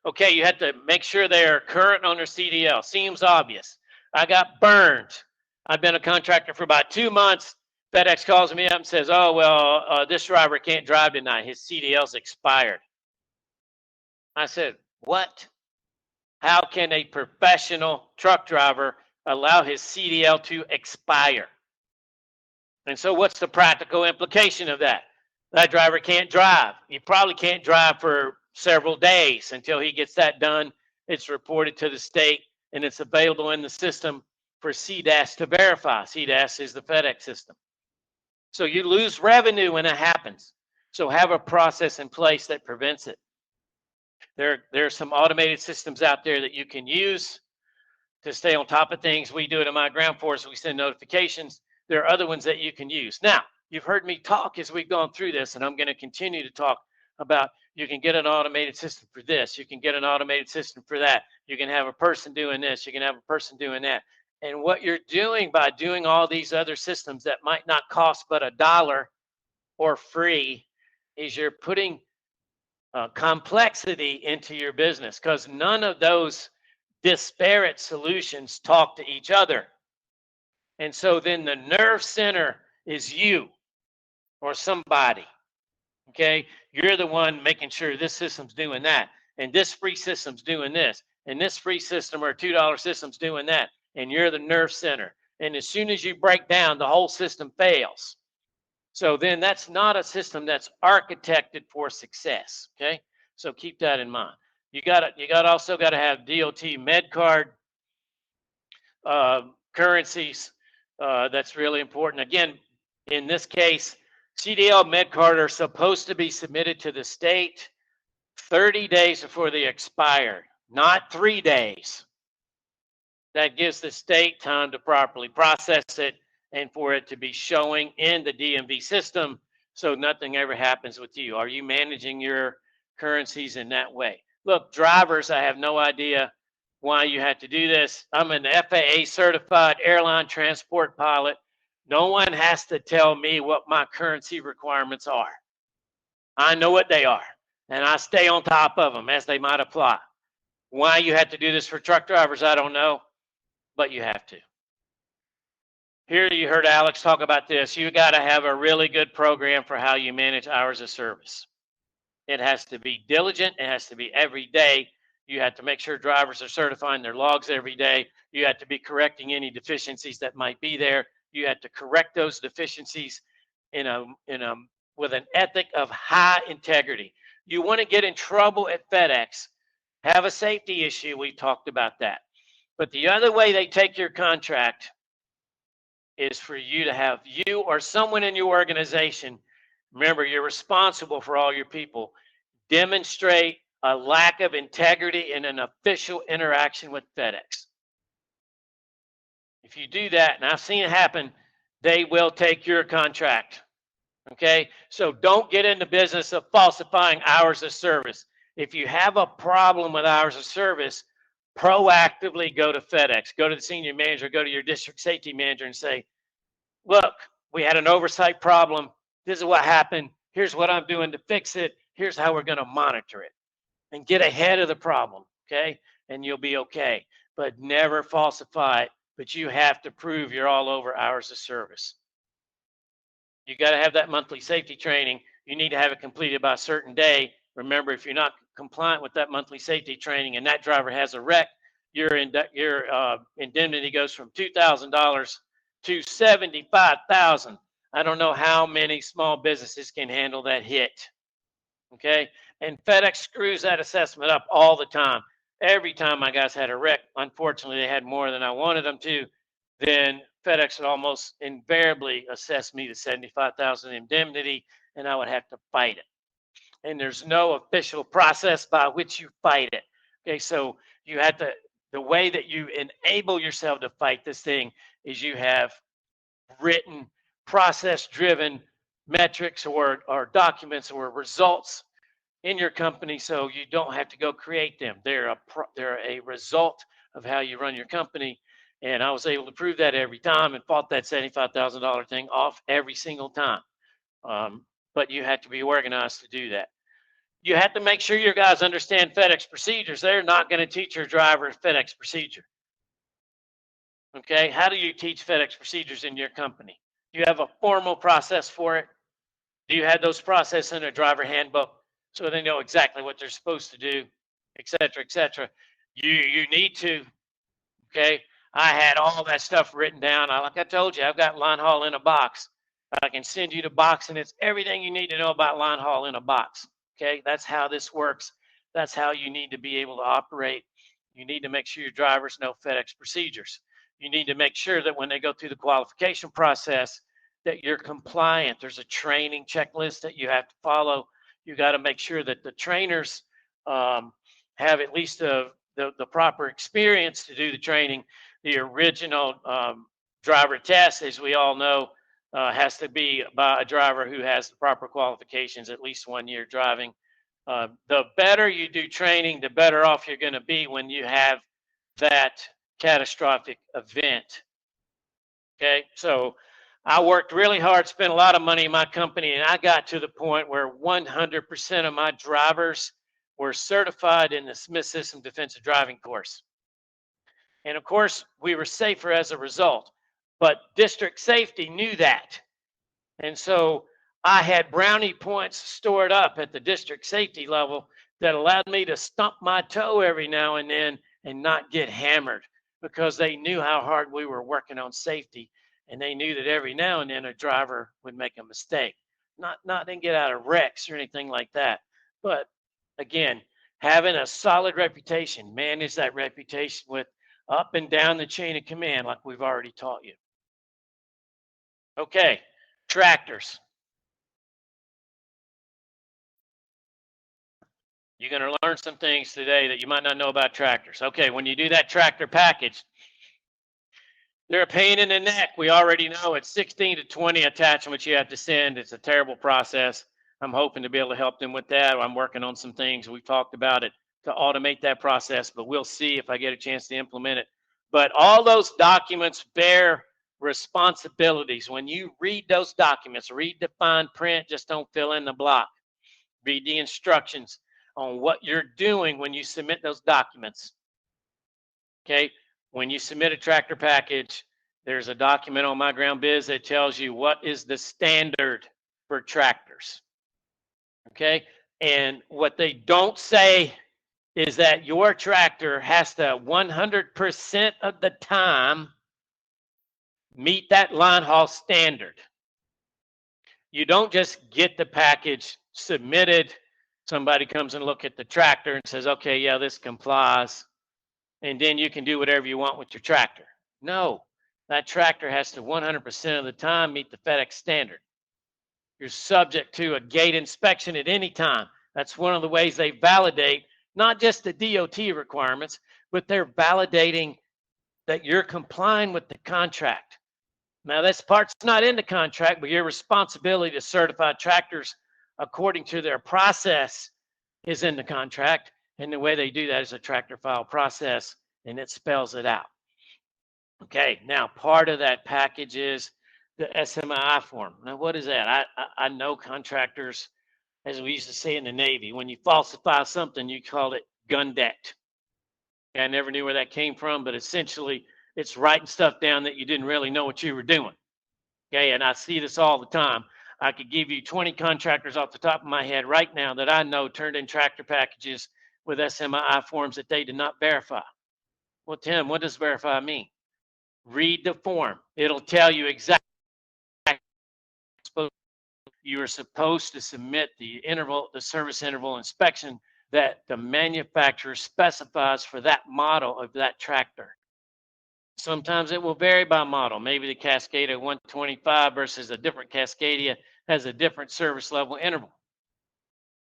Okay, you have to make sure they are current on their CDL. Seems obvious. I got burned. I've been a contractor for about 2 months. FedEx calls me up and says, oh, well, this driver can't drive tonight. His CDL's expired. I said, what? How can a professional truck driver allow his CDL to expire? And so what's the practical implication of that? That driver can't drive. He probably can't drive for several days until he gets that done. It's reported to the state, and it's available in the system for CDAS to verify. CDAS is the FedEx system. So you lose revenue when it happens. So have a process in place that prevents it. There are some automated systems out there that you can use to stay on top of things. We do it in mygroundforce. We send notifications. There are other ones that you can use. Now, you've heard me talk as we've gone through this, and I'm going to continue to talk about you can get an automated system for this. You can get an automated system for that. You can have a person doing this. You can have a person doing that. And what you're doing by doing all these other systems that might not cost but $1 or free is you're putting complexity into your business, because none of those disparate solutions talk to each other. And so then the nerve center is you or somebody. Okay, you're the one making sure this system's doing that, and this free system's doing this, and this free system or $2 system's doing that, and you're the nerve center. And as soon as you break down, the whole system fails. So then that's not a system that's architected for success. Okay, so keep that in mind. You got also got to have DOT med card currencies. That's really important. Again, in this case, CDL MedCard are supposed to be submitted to the state 30 days before they expire, not 3 days. That gives the state time to properly process it and for it to be showing in the DMV system so nothing ever happens with you. Are you managing your currencies in that way? Look, drivers, I have no idea why you have to do this. I'm an FAA certified airline transport pilot. No one has to tell me what my currency requirements are. I know what they are, and I stay on top of them as they might apply. Why you have to do this for truck drivers, I don't know, but you have to. Here you heard Alex talk about this. You got to have a really good program for how you manage hours of service. It has to be diligent. It has to be every day. You have to make sure drivers are certifying their logs every day. You have to be correcting any deficiencies that might be there. You have to correct those deficiencies with an ethic of high integrity. You want to get in trouble at FedEx, have a safety issue. We talked about that. But the other way they take your contract is for you to have you or someone in your organization, remember, you're responsible for all your people, demonstrate a lack of integrity in an official interaction with FedEx. If you do that, and I've seen it happen, they will take your contract. Okay, so don't get in the business of falsifying hours of service. If you have a problem with hours of service, proactively go to FedEx, go to the senior manager, go to your district safety manager and say, look, we had an oversight problem. This is what happened. Here's what I'm doing to fix it. Here's how we're going to monitor it and get ahead of the problem. Okay, and you'll be okay. But never falsify it. But you have to prove you're all over hours of service. You got to have that monthly safety training. You need to have it completed by a certain day. Remember, if you're not compliant with that monthly safety training and that driver has a wreck, your indemnity goes from $2,000 to $75,000. I don't know how many small businesses can handle that hit. Okay, and FedEx screws that assessment up all the time. Every time my guys had a wreck, unfortunately, they had more than I wanted them to. Then FedEx would almost invariably assess me the $75,000 indemnity, and I would have to fight it. And there's no official process by which you fight it. Okay, so you have to, the way that you enable yourself to fight this thing is you have written, process-driven metrics or documents or results in your company, so you don't have to go create them. They're a result of how you run your company. And I was able to prove that every time and fought that $75,000 thing off every single time. But you have to be organized to do that. You have to make sure your guys understand FedEx procedures. They're not going to teach your driver FedEx procedure. Okay, how do you teach FedEx procedures in your company? Do you have a formal process for it? Do you have those processes in a driver handbook so they know exactly what they're supposed to do, et cetera, et cetera? You need to, okay? I had all that stuff written down. Like I told you, I've got line haul in a box. I can send you the box, and it's everything you need to know about line haul in a box. Okay, that's how this works. That's how you need to be able to operate. You need to make sure your drivers know FedEx procedures. You need to make sure that when they go through the qualification process, that you're compliant. There's a training checklist that you have to follow. You got to make sure that the trainers have at least the proper experience to do the training. The original driver test, as we all know, has to be by a driver who has the proper qualifications, at least 1 year driving. The better you do training, the better off you're going to be when you have that catastrophic event. Okay, so I worked really hard, spent a lot of money in my company, and I got to the point where 100% of my drivers were certified in the Smith System Defensive Driving course. And of course, we were safer as a result. But district safety knew that. And so I had brownie points stored up at the district safety level that allowed me to stump my toe every now and then and not get hammered, because they knew how hard we were working on safety. And they knew that every now and then a driver would make a mistake. Not didn't get out of wrecks or anything like that. But again, having a solid reputation, manage that reputation with up and down the chain of command, like we've already taught you. Okay, tractors. You're going to learn some things today that you might not know about tractors. Okay, when you do that tractor package, they're a pain in the neck. We already know it's 16 to 20 attachments you have to send. It's a terrible process. I'm hoping to be able to help them with that. I'm working on some things. We've talked about it to automate that process, but we'll see if I get a chance to implement it. But all those documents bear responsibilities. When you read those documents, read the fine print, just don't fill in the block. Read the instructions on what you're doing when you submit those documents. Okay, when you submit a tractor package, there's a document on mygroundbiz that tells you what is the standard for tractors. Okay, and what they don't say is that your tractor has to 100% of the time meet that line haul standard. You don't just get the package submitted, somebody comes and look at the tractor and says, okay, yeah, this complies, and then you can do whatever you want with your tractor. No, that tractor has to 100% of the time meet the FedEx standard. You're subject to a gate inspection at any time. That's one of the ways they validate not just the DOT requirements, but they're validating that you're complying with the contract. Now, this part's not in the contract, but your responsibility to certify tractors according to their process is in the contract. And the way they do that is a tractor file process, and it spells it out. Okay, now part of that package is the SMI form. Now, what is that? I know contractors, as we used to say in the Navy, when you falsify something, you call it gun decked. I never knew where that came from, but essentially it's writing stuff down that you didn't really know what you were doing. Okay, and I see this all the time. I could give you 20 contractors off the top of my head right now that I know turned in tractor packages with SMI forms that they did not verify. Well, Tim, what does verify mean? Read the form. It'll tell you exactly. You are supposed to submit the service interval inspection that the manufacturer specifies for that model of that tractor. Sometimes it will vary by model. Maybe the Cascadia 125 versus a different Cascadia has a different service level interval.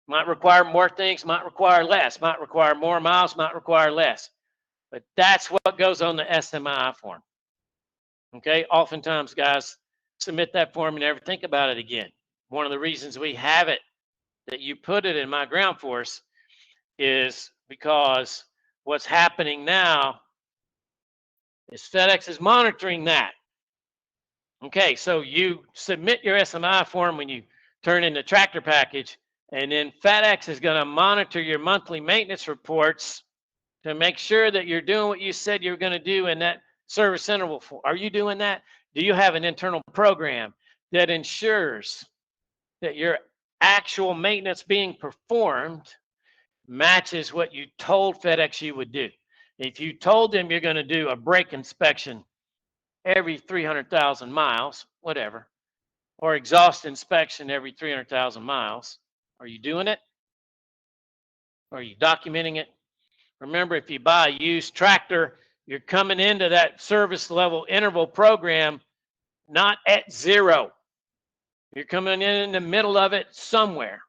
Might require more things, might require less, might require more miles, might require less. But that's what goes on the SMI form. Okay, oftentimes guys submit that form and never think about it again. One of the reasons we have it, that you put it in mygroundforce, is because what's happening now is FedEx is monitoring that. Okay, so you submit your SMI form when you turn in the tractor package, and then FedEx is going to monitor your monthly maintenance reports to make sure that you're doing what you said you're going to do in that service interval form. Are you doing that? Do you have an internal program that ensures that your actual maintenance being performed matches what you told FedEx you would do? If you told them you're going to do a brake inspection every 300,000 miles, whatever, or exhaust inspection every 300,000 miles, are you doing it? Are you documenting it? Remember, if you buy a used tractor, you're coming into that service level interval program not at zero. You're coming in the middle of it somewhere,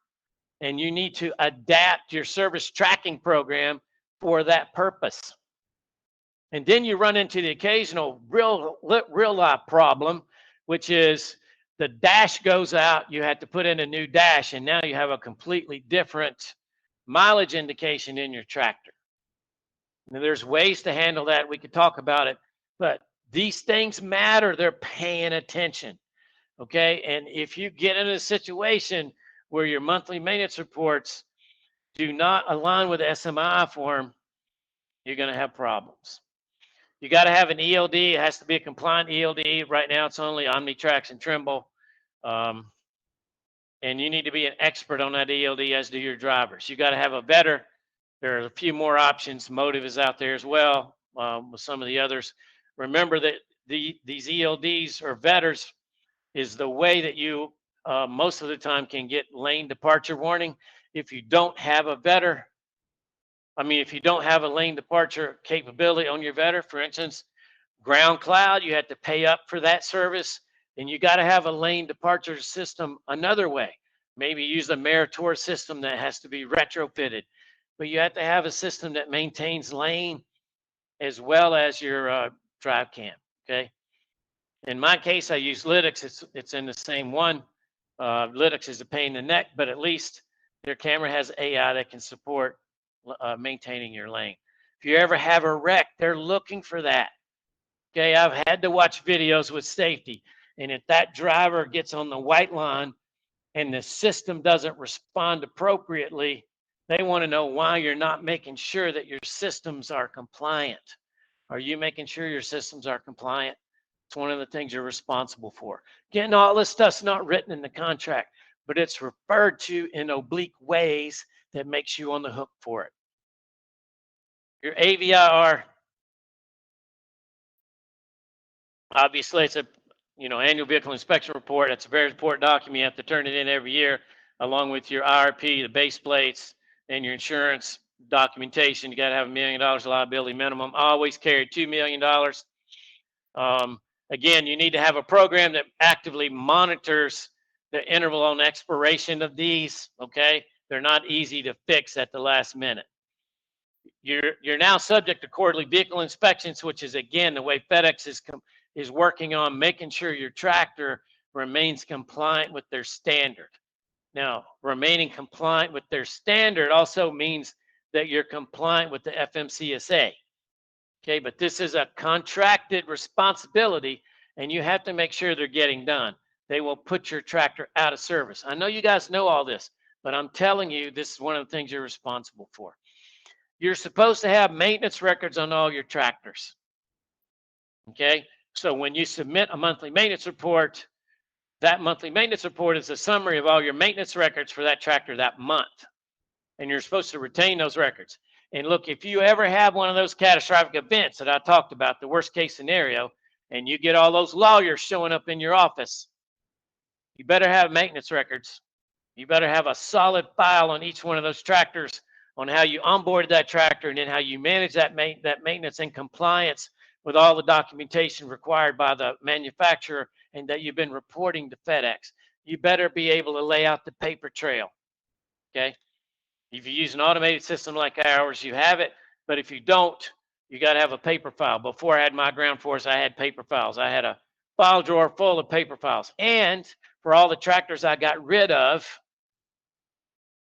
and you need to adapt your service tracking program for that purpose. And then you run into the occasional real life problem, which is the dash goes out, you have to put in a new dash, and now you have a completely different mileage indication in your tractor. Now, there's ways to handle that. We could talk about it, but these things matter. They're paying attention. Okay, and if you get in a situation where your monthly maintenance reports do not align with the SMI form, you're going to have problems. You got to have an ELD. It has to be a compliant ELD. Right now, it's only Omnitrax and Trimble. And you need to be an expert on that ELD, as do your drivers. You got to have a vetter. There are a few more options. Motive is out there as well, with some of the others. Remember that these ELDs or vetters is the way that you most of the time can get lane departure warning. If you don't have a vetter, if you don't have a lane departure capability on your vetter, for instance, ground cloud, you have to pay up for that service. And you got to have a lane departure system another way. Maybe use a Meritor system that has to be retrofitted. But you have to have a system that maintains lane as well as your drive cam, okay? In my case, I use Lytx. It's in the same one. Lytx is a pain in the neck, but at least their camera has AI that can support maintaining your lane. If you ever have a wreck, they're looking for that. Okay, I've had to watch videos with safety, and if that driver gets on the white line and the system doesn't respond appropriately, they want to know why you're not making sure that your systems are compliant. Are you making sure your systems are compliant? It's one of the things you're responsible for. Again, all this stuff's not written in the contract, but it's referred to in oblique ways that makes you on the hook for it. Your AVIR, obviously, it's a annual vehicle inspection report. That's a very important document. You have to turn it in every year, along with your IRP, the base plates, and your insurance documentation. You got to have $1 million liability minimum. Always carry $2 million. Again, you need to have a program that actively monitors the interval on expiration of these. Okay, they're not easy to fix at the last minute. You're now subject to quarterly vehicle inspections, which is again the way FedEx is working on making sure your tractor remains compliant with their standard. Now, remaining compliant with their standard also means that you're compliant with the FMCSA. Okay, but this is a contracted responsibility, and you have to make sure they're getting done. They will put your tractor out of service. I know you guys know all this, but I'm telling you, this is one of the things you're responsible for. You're supposed to have maintenance records on all your tractors. Okay, so when you submit a monthly maintenance report, that monthly maintenance report is a summary of all your maintenance records for that tractor that month. And you're supposed to retain those records. And look, if you ever have one of those catastrophic events that I talked about, the worst case scenario, and you get all those lawyers showing up in your office, you better have maintenance records. You better have a solid file on each one of those tractors on how you onboarded that tractor and then how you manage that maintenance in compliance with all the documentation required by the manufacturer and that you've been reporting to FedEx. You better be able to lay out the paper trail, okay? If you use an automated system like ours, you have it, but if you don't, you got to have a paper file. Before I had mygroundforce, I had paper files. I had a file drawer full of paper files. And for all the tractors I got rid of,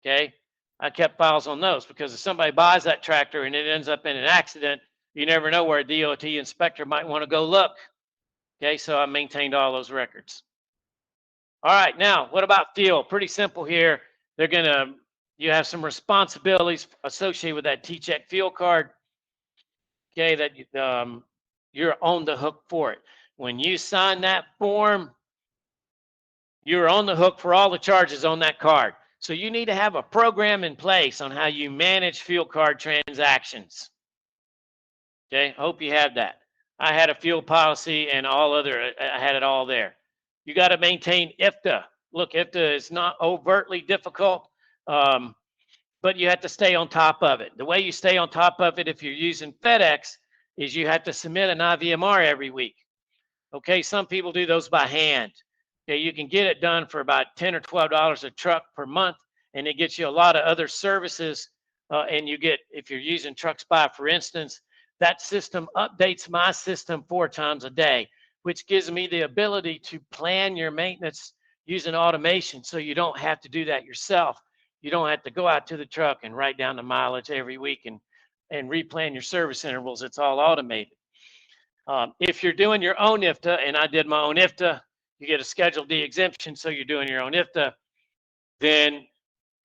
okay, I kept files on those because if somebody buys that tractor and it ends up in an accident, you never know where a DOT inspector might want to go look. Okay, so I maintained all those records. All right, now what about fuel? Pretty simple here. You have some responsibilities associated with that T-Check fuel card. Okay, that you're on the hook for it. When you sign that form, you're on the hook for all the charges on that card. So you need to have a program in place on how you manage fuel card transactions. Okay, hope you have that. I had a fuel policy and I had it all there. You got to maintain IFTA. Look, IFTA is not overtly difficult, but you have to stay on top of it. The way you stay on top of it if you're using FedEx is you have to submit an IVMR every week. Okay, some people do those by hand. Okay, you can get it done for about $10 or $12 a truck per month, and it gets you a lot of other services. And you get, if you're using TruckSpy, for instance, that system updates my system 4 times a day, which gives me the ability to plan your maintenance using automation so you don't have to do that yourself. You don't have to go out to the truck and write down the mileage every week and replan your service intervals. It's all automated. If you're doing your own IFTA, and I did my own IFTA, you get a Schedule D exemption, so you're doing your own IFTA, then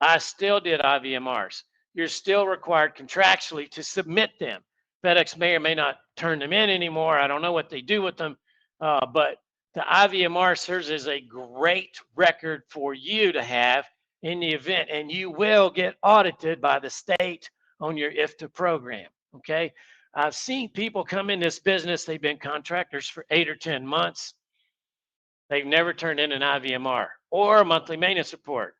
I still did IVMRs. You're still required contractually to submit them. FedEx may or may not turn them in anymore. I don't know what they do with them, but the IVMR serves as a great record for you to have in the event, and you will get audited by the state on your IFTA program. Okay, I've seen people come in this business. They've been contractors for 8 or 10 months. They've never turned in an IVMR or a monthly maintenance report.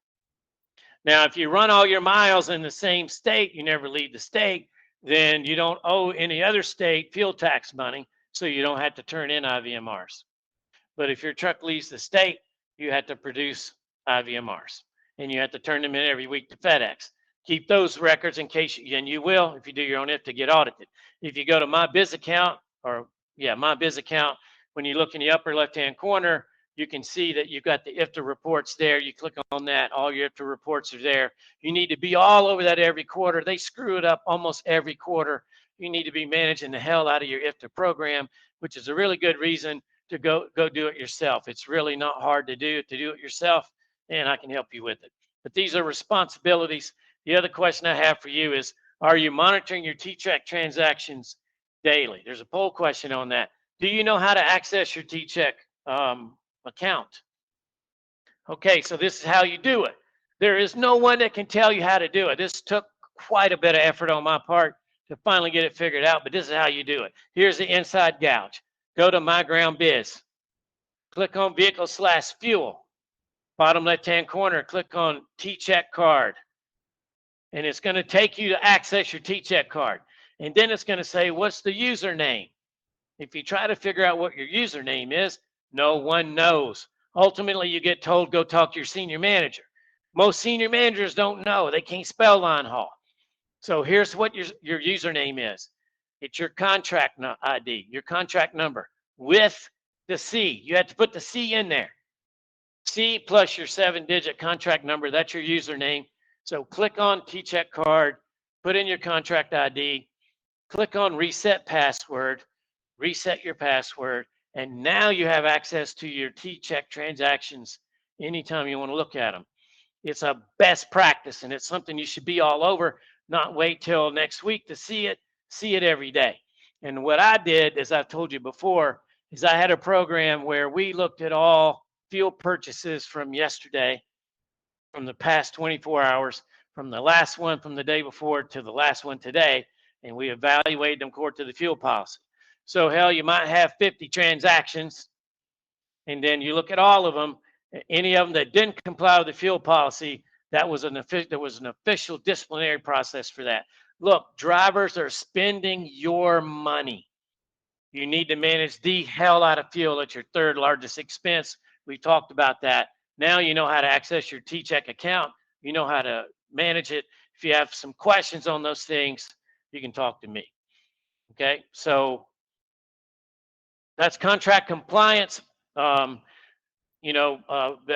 Now, if you run all your miles in the same state, you never leave the state, then you don't owe any other state fuel tax money, so you don't have to turn in IVMRs. But if your truck leaves the state, you have to produce IVMRs, and you have to turn them in every week to FedEx. Keep those records in case, and you will if you do your own IF to get audited. If you go to My Biz Account, My Biz Account, when you look in the upper left-hand corner, you can see that you've got the IFTA reports there. You click on that, all your IFTA reports are there. You need to be all over that every quarter. They screw it up almost every quarter. You need to be managing the hell out of your IFTA program, which is a really good reason to go do it yourself. It's really not hard to do it yourself, and I can help you with it. But these are responsibilities. The other question I have for you is, are you monitoring your T-Check transactions daily? There's a poll question on that. Do you know how to access your T-Check account? Okay, so this is how you do it. There is no one that can tell you how to do it. This took quite a bit of effort on my part to finally get it figured out, but this is how you do it. Here's the inside gouge. Go to My Ground Biz. Click on Vehicle/Fuel. Bottom left-hand corner, click on T-Check card. And it's going to take you to access your T-Check card. And then it's going to say, what's the username? If you try to figure out what your username is, no one knows. Ultimately, you get told, go talk to your senior manager. Most senior managers don't know. They can't spell line haul. So here's what your username is. It's your contract ID, your contract number with the C. You have to put the C in there. C plus your 7-digit contract number. That's your username. So click on T-Check card, put in your contract ID, click on reset password, reset your password, and now you have access to your T-Check transactions anytime you want to look at them. It's a best practice, and it's something you should be all over, not wait till next week to see it every day. And what I did, as I've told you before, is I had a program where we looked at all fuel purchases from yesterday, from the past 24 hours, from the last one from the day before to the last one today, and we evaluated them according to the fuel policy. So hell, you might have 50 transactions, and then you look at all of them. Any of them that didn't comply with the fuel policy, there was an official disciplinary process for that. Look, drivers are spending your money. You need to manage the hell out of fuel. It's your third largest expense. We talked about that. Now you know how to access your T-Check account. You know how to manage it. If you have some questions on those things, you can talk to me. Okay, so that's contract compliance. That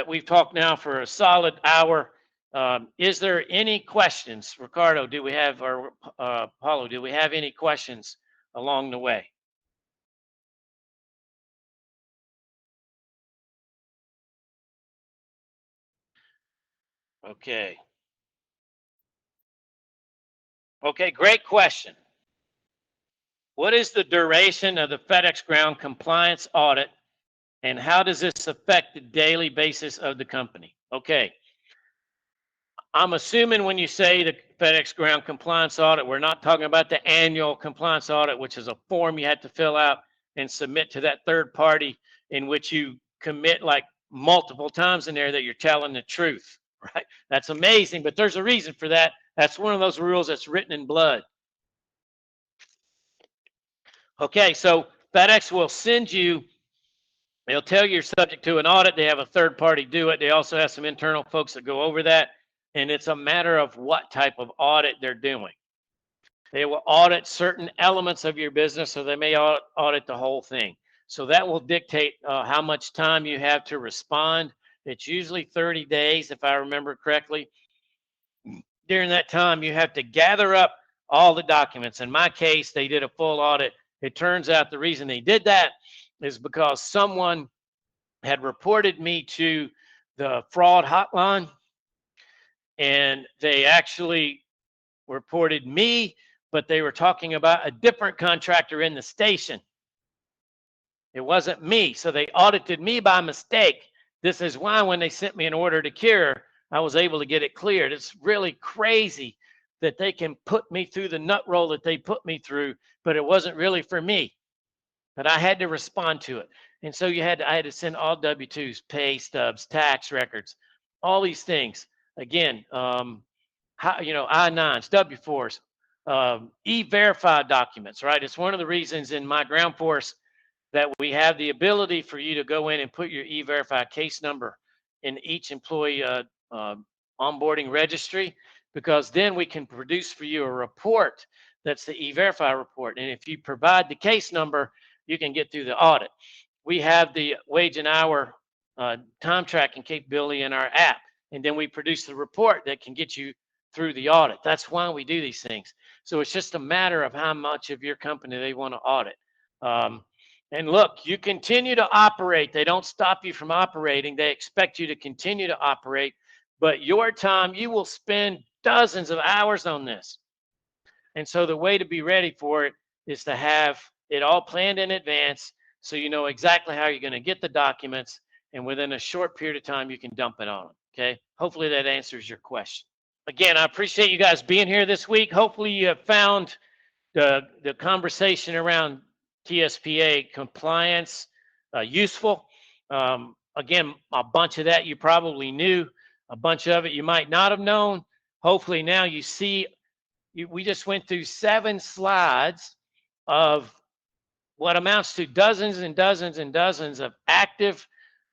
we've talked now for a solid hour. Is there any questions? Ricardo, do we have, or Paulo, do we have any questions along the way? Okay. Okay, great question. What is the duration of the FedEx Ground compliance audit, and how does this affect the daily basis of the company? Okay. I'm assuming when you say the FedEx Ground compliance audit, we're not talking about the annual compliance audit, which is a form you have to fill out and submit to that third party, in which you commit like multiple times in there that you're telling the truth, right? That's amazing, but there's a reason for that. That's one of those rules that's written in blood. Okay, so FedEx will send you, they'll tell you you're subject to an audit. They have a third party do it. They also have some internal folks that go over that. And it's a matter of what type of audit they're doing. They will audit certain elements of your business, or they may audit the whole thing. So that will dictate how much time you have to respond. It's usually 30 days, if I remember correctly. During that time, you have to gather up all the documents. In my case, they did a full audit. It turns out the reason they did that is because someone had reported me to the fraud hotline, and they actually reported me, but they were talking about a different contractor in the station. It wasn't me. So they audited me by mistake. This is why when they sent me an order to cure, I was able to get it cleared. It's really crazy that they can put me through the nut roll that they put me through, but it wasn't really for me. But I had to respond to it. And so I had to send all W-2s, pay stubs, tax records, all these things. Again, I-9s, W-4s, E-Verify documents, right? It's one of the reasons in mygroundforce that we have the ability for you to go in and put your E-Verify case number in each employee onboarding registry, because then we can produce for you a report that's the E-Verify report. And if you provide the case number, you can get through the audit. We have the wage and hour time tracking capability in our app, and then we produce the report that can get you through the audit. That's why we do these things. So it's just a matter of how much of your company they want to audit. And look, you continue to operate. They don't stop you from operating. They expect you to continue to operate. But your time, you will spend dozens of hours on this. And so the way to be ready for it is to have it all planned in advance, so you know exactly how you're going to get the documents. And within a short period of time, you can dump it on them. Okay. Hopefully that answers your question. Again, I appreciate you guys being here this week. Hopefully you have found the conversation around TSPA compliance useful. Again, a bunch of that you probably knew. A bunch of it you might not have known. Hopefully now you see, we just went through 7 slides of what amounts to dozens and dozens and dozens of active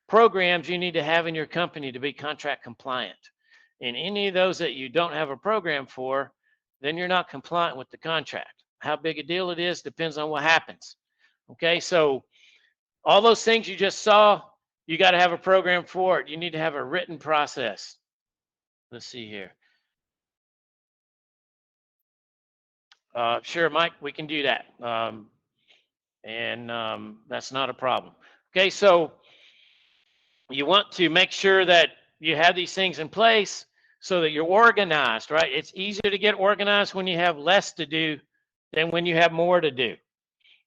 programs you need to have in your company to be contract compliant. And any of those that you don't have a program for, then you're not compliant with the contract. How big a deal it is depends on what happens. Okay, so all those things you just saw, you got to have a program for it. You need to have a written process. Let's see here. Sure, Mike, we can do that. That's not a problem. Okay, so you want to make sure that you have these things in place so that you're organized, right? It's easier to get organized when you have less to do than when you have more to do.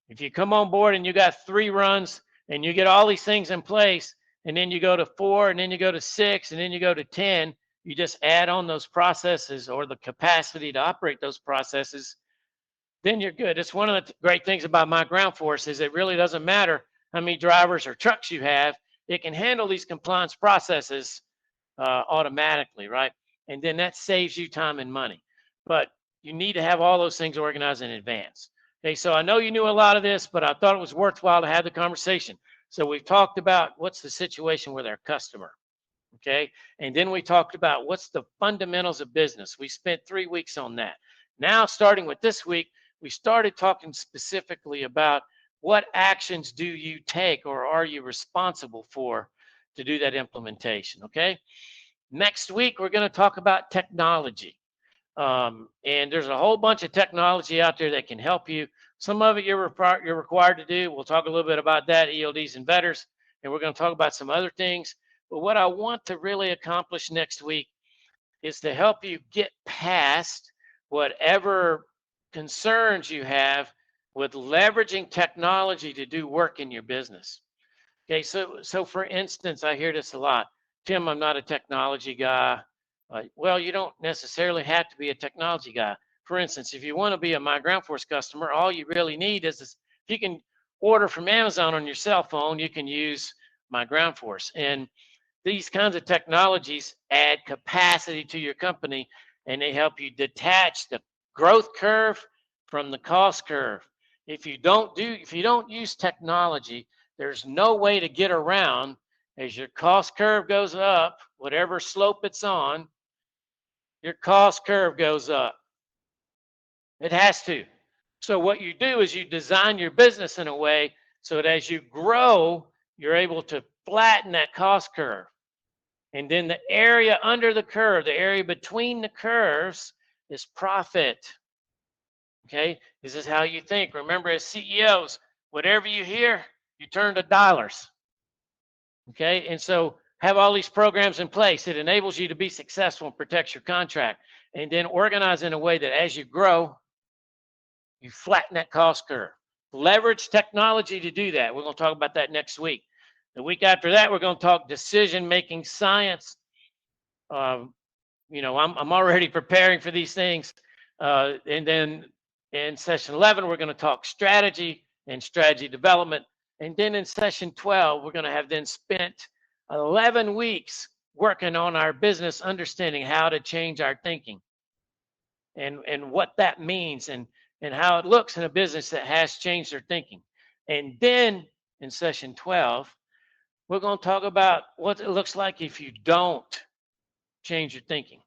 If you come on board and you got 3 runs and you get all these things in place, and then you go to 4, and then you go to 6, and then you go to 10, you just add on those processes or the capacity to operate those processes, then you're good. It's one of the great things about mygroundforce is it really doesn't matter how many drivers or trucks you have. It can handle these compliance processes automatically, right? And then that saves you time and money. But you need to have all those things organized in advance. Okay, so I know you knew a lot of this, but I thought it was worthwhile to have the conversation. So we've talked about what's the situation with our customer, okay? And then we talked about what's the fundamentals of business. We spent 3 weeks on that. Now, starting with this week, we started talking specifically about what actions do you take or are you responsible for to do that implementation, okay? Next week, we're going to talk about technology. And there's a whole bunch of technology out there that can help you. Some of it you're required to do. We'll talk a little bit about that, ELDs and vetters, and we're going to talk about some other things. But what I want to really accomplish next week is to help you get past whatever concerns you have with leveraging technology to do work in your business. Okay, so for instance, I hear this a lot. Tim, I'm not a technology guy. Well, you don't necessarily have to be a technology guy. For instance, if you want to be a mygroundforce customer, all you really need is this. If you can order from Amazon on your cell phone, you can use mygroundforce. And these kinds of technologies add capacity to your company, and they help you detach the growth curve from the cost curve. If you don't use technology, there's no way to get around as your cost curve goes up, whatever slope it's on, your cost curve goes up. It has to. So what you do is you design your business in a way so that as you grow, you're able to flatten that cost curve. And then the area under the curve, the area between the curves is profit. Okay, this is how you think. Remember, as CEOs, whatever you hear, you turn to dollars. Okay, and so have all these programs in place. It enables you to be successful and protects your contract. And then organize in a way that as you grow, You flatten that cost curve. Leverage technology to do that. We're going to talk about that next week. The week after that, we're going to talk decision-making science. I'm already preparing for these things. And then in session 11, we're going to talk strategy and strategy development. And then in session 12, we're going to have then spent 11 weeks working on our business, understanding how to change our thinking and what that means and how it looks in a business that has changed their thinking. And then in session 12, we're going to talk about what it looks like if you don't change your thinking.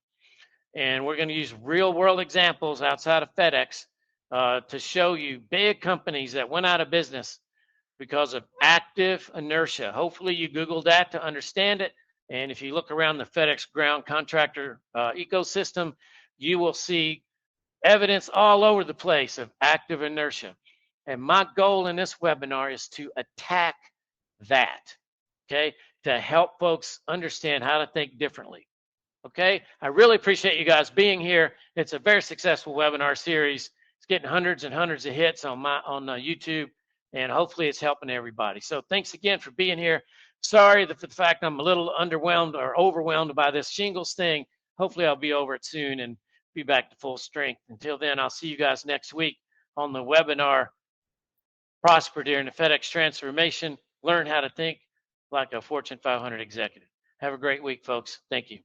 And we're going to use real world examples outside of FedEx to show you big companies that went out of business because of active inertia. Hopefully you Googled that to understand it. And if you look around the FedEx ground contractor ecosystem, you will see evidence all over the place of active inertia. And my goal in this webinar is to attack that, okay, to help folks understand how to think differently. Okay, I really appreciate you guys being here. It's a very successful webinar series. It's getting hundreds and hundreds of hits on YouTube, and hopefully it's helping everybody. So thanks again for being here. Sorry for the fact I'm a little underwhelmed or overwhelmed by this shingles thing. Hopefully I'll be over it soon and be back to full strength. Until then, I'll see you guys next week on the webinar, Prosper During the FedEx Transformation, Learn How to Think Like a Fortune 500 Executive. Have a great week, folks. Thank you.